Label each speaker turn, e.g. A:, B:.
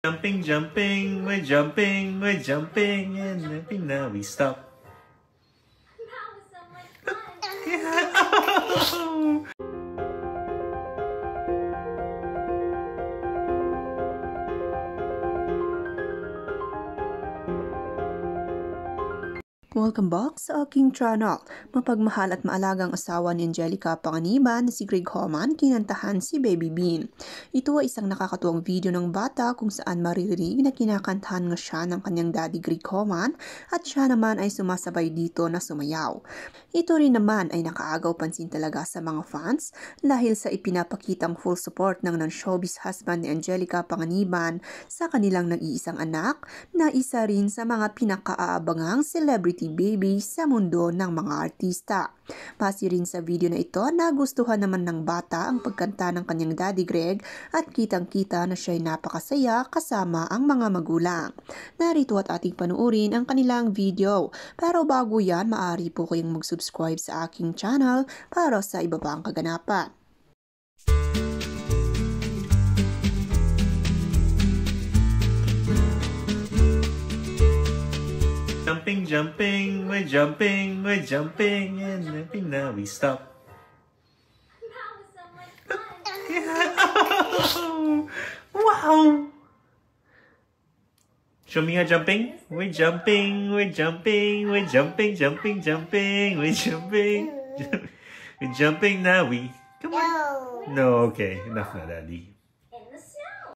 A: Jumping, jumping, we're jumping, we're jumping, and jumping, now we stop.
B: That was so much fun.
C: Welcome back sa aking channel. Mapagmahal at maalagang asawa ni Angelica Panganiban na si Greg Homan kinantahan si Baby Bean. Ito ay isang nakakatuwang video ng bata kung saan maririnig na kinakantahan nga siya ng kanyang daddy Greg Homan at siya naman ay sumasabay dito na sumayaw. Ito rin naman ay nakaagaw pansin talaga sa mga fans dahil sa ipinapakitang full support ng non-showbiz husband ni Angelica Panganiban sa kanilang nag-iisang anak na isa rin sa mga pinakaaabangang celebrity baby sa mundo ng mga artista. Base rin sa video na ito, nagustuhan naman ng bata ang pagkanta ng kanyang daddy Greg at kitang-kita na siya'y napakasaya kasama ang mga magulang. Narito at ating panuorin ang kanilang video. Pero bago yan, maaari po kayong mag-subscribe sa aking channel para sa iba pang kaganapan.
A: Jumping, jumping, we're jumping, we're jumping, and jumping, now we stop.
B: That was so much fun.
A: Wow! Show me how jumping. We're jumping, we're jumping, we're jumping, jumping, jumping, we're jumping. We're jumping, now we... Come on. No, okay. Enough na, Daddy.